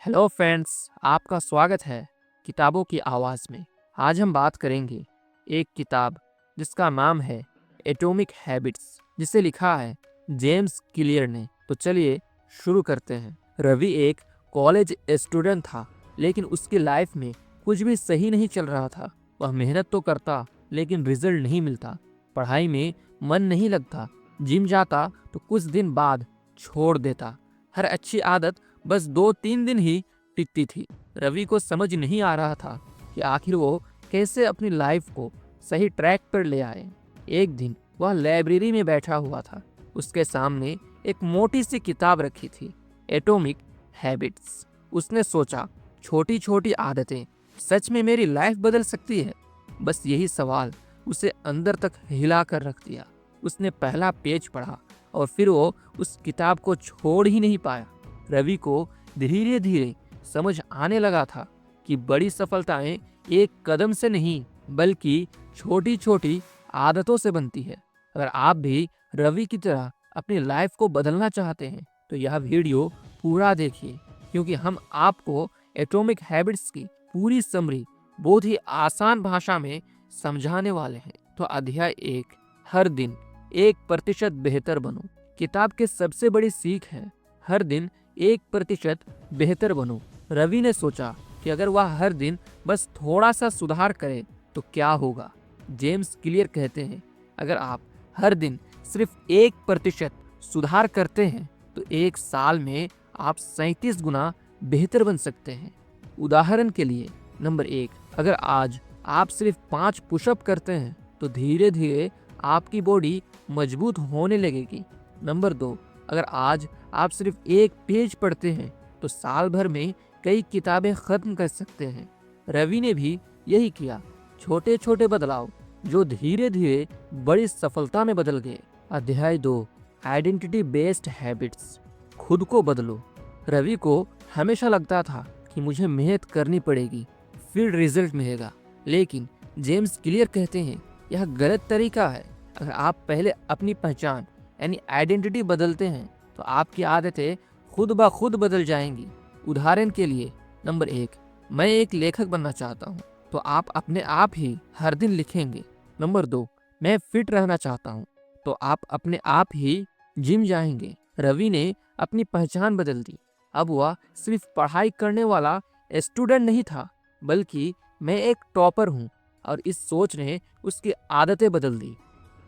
Hello friends, आपका स्वागत है किताबों की आवाज़ में। आज हम बात करेंगे एक किताब जिसका नाम है एटॉमिक हैबिट्स, जिसे लिखा है जेम्स क्लियर ने। तो चलिए शुरू करते हैं। रवि एक कॉलेज स्टूडेंट था, लेकिन उसकी लाइफ में कुछ भी सही नहीं चल रहा था। वह मेहनत तो करता, लेकिन रिजल्ट नहीं मिलता। पढ़ाई में मन नहीं लगता। जिम जाता तो कुछ दिन बाद छोड़ देता। हर अच्छी आदत बस 2-3 दिन ही टिकती थी। रवि को समझ नहीं आ रहा था कि आखिर वो कैसे अपनी लाइफ को सही ट्रैक पर ले आए। एक दिन वह लाइब्रेरी में बैठा हुआ था। उसके सामने एक मोटी सी किताब रखी थी, एटॉमिक हैबिट्स। उसने सोचा, छोटी छोटी आदतें सच में मेरी लाइफ बदल सकती है? बस यही सवाल उसे अंदर तक हिला कर रख दिया। उसने पहला पेज पढ़ा और फिर वो उस किताब को छोड़ ही नहीं पाया। रवि को धीरे धीरे समझ आने लगा था कि बड़ी सफलताएं एक कदम से नहीं, बल्कि छोटी छोटी आदतों से बनती है। अगर आप भी रवि की तरह अपनी लाइफ को बदलना चाहते हैं तो यह वीडियो पूरा देखिए, क्योंकि हम आपको एटॉमिक हैबिट्स की पूरी समरी बहुत ही आसान भाषा में समझाने वाले हैं। तो अध्याय 1, हर दिन 1% बेहतर बनो। किताब के सबसे बड़ी सीख है, हर दिन 1% बेहतर बनो। रवि ने सोचा कि अगर वह हर दिन बस थोड़ा सा सुधार करे तो क्या होगा। जेम्स क्लियर कहते हैं, अगर आप हर दिन सिर्फ 1% सुधार करते हैं तो एक साल में आप 37 गुना बेहतर बन सकते हैं। उदाहरण के लिए, नंबर 1, अगर आज आप सिर्फ 5 पुशअप करते हैं तो धीरे धीरे आपकी बॉडी मजबूत होने लगेगी। नंबर 2, अगर आज आप सिर्फ 1 पेज पढ़ते हैं तो साल भर में कई किताबें खत्म कर सकते हैं। रवि ने भी यही किया, छोटे छोटे बदलाव जो धीरे धीरे बड़ी सफलता में बदल गए। अध्याय 2, आइडेंटिटी बेस्ड हैबिट्स, खुद को बदलो। रवि को हमेशा लगता था कि मुझे मेहनत करनी पड़ेगी, फिर रिजल्ट मिलेगा। लेकिन जेम्स क्लियर कहते हैं, यह गलत तरीका है। अगर आप पहले अपनी पहचान यानी आइडेंटिटी बदलते हैं तो आपकी आदतें खुद ब खुद बदल जाएंगी। उदाहरण के लिए, नंबर 1, मैं एक लेखक बनना चाहता हूँ, तो आप अपने आप ही हर दिन लिखेंगे। नंबर 2, मैं फिट रहना चाहता हूँ, तो आप अपने आप ही जिम जाएंगे। रवि ने अपनी पहचान बदल दी। अब वह सिर्फ पढ़ाई करने वाला स्टूडेंट नहीं था, बल्कि मैं एक टॉपर हूँ, और इस सोच ने उसकी आदतें बदल दी।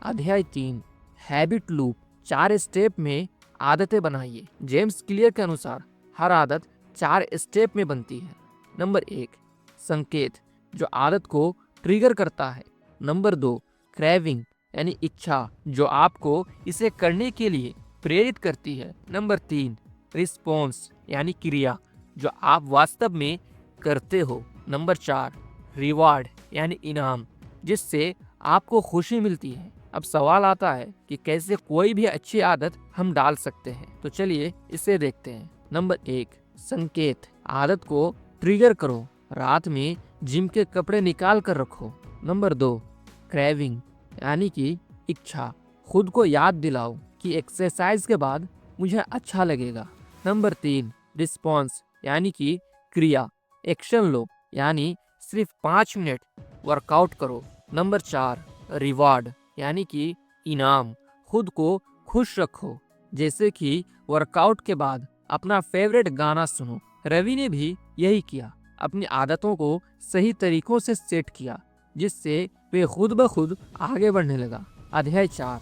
अध्याय 3, हैबिट लूप, 4 स्टेप में आदतें बनाइए। जेम्स क्लियर के अनुसार हर आदत 4 स्टेप में बनती है। नंबर 1, संकेत, जो आदत को ट्रिगर करता है। नंबर 2, क्रेविंग यानी इच्छा, जो आपको इसे करने के लिए प्रेरित करती है। नंबर 3, रिस्पॉन्स यानी क्रिया, जो आप वास्तव में करते हो। नंबर 4, रिवार्ड यानी इनाम, जिससे आपको खुशी मिलती है। अब सवाल आता है कि कैसे कोई भी अच्छी आदत हम डाल सकते हैं। तो चलिए इसे देखते हैं। नंबर 1, संकेत, आदत को ट्रिगर करो। रात में जिम के कपड़े निकाल कर रखो। नंबर 2, क्रेविंग यानी कि इच्छा, खुद को याद दिलाओ कि एक्सरसाइज के बाद मुझे अच्छा लगेगा। नंबर 3, रिस्पॉन्स यानी कि क्रिया, एक्शन लो, यानी सिर्फ 5 मिनट वर्कआउट करो। नंबर 4, रिवार्ड यानी कि इनाम, खुद को खुश रखो, जैसे कि वर्कआउट के बाद अपना फेवरेट गाना सुनो। रवि ने भी यही किया, अपनी आदतों को सही तरीकों से सेट किया, जिससे वे खुद ब खुद आगे बढ़ने लगा। अध्याय 4,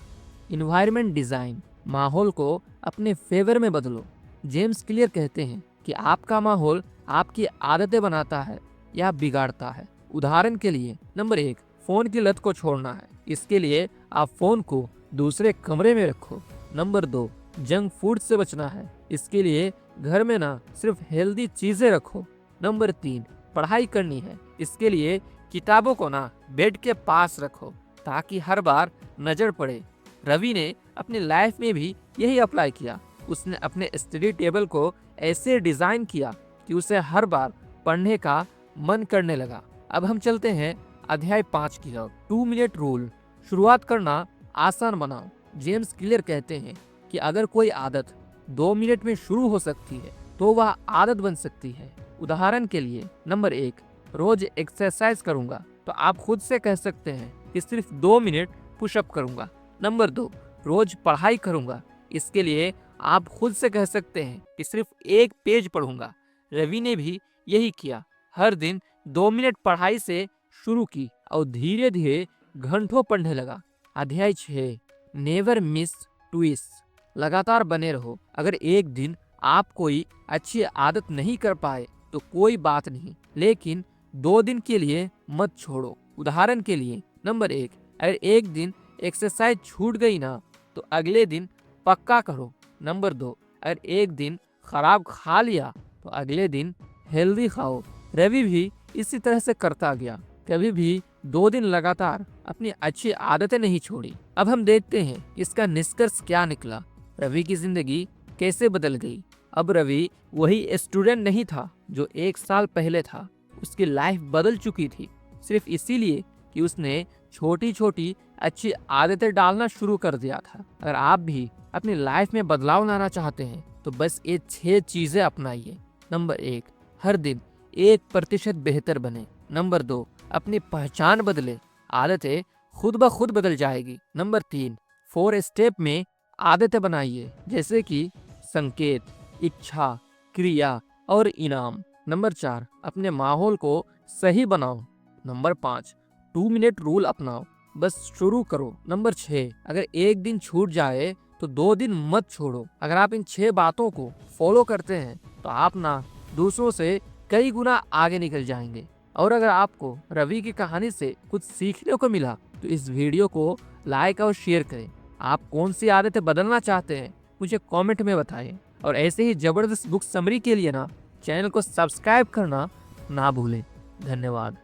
इन्वायरमेंट डिजाइन, माहौल को अपने फेवर में बदलो। जेम्स क्लियर कहते हैं कि आपका माहौल आपकी आदतें बनाता है या बिगाड़ता है। उदाहरण के लिए, नंबर 1, फोन की लत को छोड़ना है, इसके लिए आप फोन को दूसरे कमरे में रखो। नंबर 2, जंक फूड से बचना है, इसके लिए घर में ना सिर्फ हेल्दी चीजें रखो। नंबर 3, पढ़ाई करनी है, इसके लिए किताबों को ना बेड के पास रखो ताकि हर बार नजर पड़े। रवि ने अपनी लाइफ में भी यही अप्लाई किया। उसने अपने स्टडी टेबल को ऐसे डिजाइन किया कि उसे हर बार पढ़ने का मन करने लगा। अब हम चलते हैं अध्याय 5 की ओर, 2 मिनट रूल, शुरुआत करना आसान बनाओ। जेम्स क्लियर कहते हैं कि अगर कोई आदत 2 मिनट में शुरू हो सकती है तो वह आदत बन सकती है। उदाहरण के लिए, नंबर 1, रोज एक्सरसाइज करूंगा, तो आप खुद से कह सकते हैं कि सिर्फ 2 मिनट पुशअप करूंगा। नंबर 2, रोज पढ़ाई करूंगा, इसके लिए आप खुद से कह सकते हैं कि सिर्फ 1 पेज पढ़ूंगा। रवि ने भी यही किया, हर दिन 2 मिनट पढ़ाई से शुरू की और धीरे धीरे घंटों पढ़ने लगा। अध्याय 6, नेवर मिस ट्विस्ट। लगातार बने रहो। अगर एक दिन आप कोई अच्छी आदत नहीं कर पाए तो कोई बात नहीं, लेकिन 2 दिन के लिए मत छोड़ो। उदाहरण के लिए, नंबर 1, अगर एक दिन एक्सरसाइज छूट गई ना, तो अगले दिन पक्का करो। नंबर 2, अगर एक दिन खराब खा लिया तो अगले दिन हेल्दी खाओ। रवि भी इसी तरह से करता गया, कभी भी 2 दिन लगातार अपनी अच्छी आदतें नहीं छोड़ी। अब हम देखते हैं इसका निष्कर्ष क्या निकला। रवि की जिंदगी कैसे बदल गई। अब रवि वही स्टूडेंट नहीं था जो 1 साल पहले था। उसकी लाइफ बदल चुकी थी, सिर्फ इसीलिए कि उसने छोटी छोटी अच्छी आदतें डालना शुरू कर दिया था। अगर आप भी अपनी लाइफ में बदलाव लाना चाहते हैं तो बस ये 6 चीजें अपनाइए। नंबर 1, हर दिन 1% बेहतर बने। नंबर 2, अपनी पहचान बदले, आदतें खुद ब खुद बदल जाएगी। नंबर 3, 4 स्टेप में आदतें बनाइए, जैसे कि संकेत, इच्छा, क्रिया और इनाम। नंबर 4, अपने माहौल को सही बनाओ। नंबर 5, 2 मिनट रूल अपनाओ, बस शुरू करो। नंबर 6, अगर एक दिन छूट जाए तो 2 दिन मत छोड़ो। अगर आप इन 6 बातों को फॉलो करते हैं तो आप ना दूसरों से कई गुना आगे निकल जाएंगे। और अगर आपको रवि की कहानी से कुछ सीखने को मिला तो इस वीडियो को लाइक और शेयर करें। आप कौन सी आदतें बदलना चाहते हैं मुझे कमेंट में बताएं। और ऐसे ही जबरदस्त बुक समरी के लिए ना चैनल को सब्सक्राइब करना ना भूलें। धन्यवाद।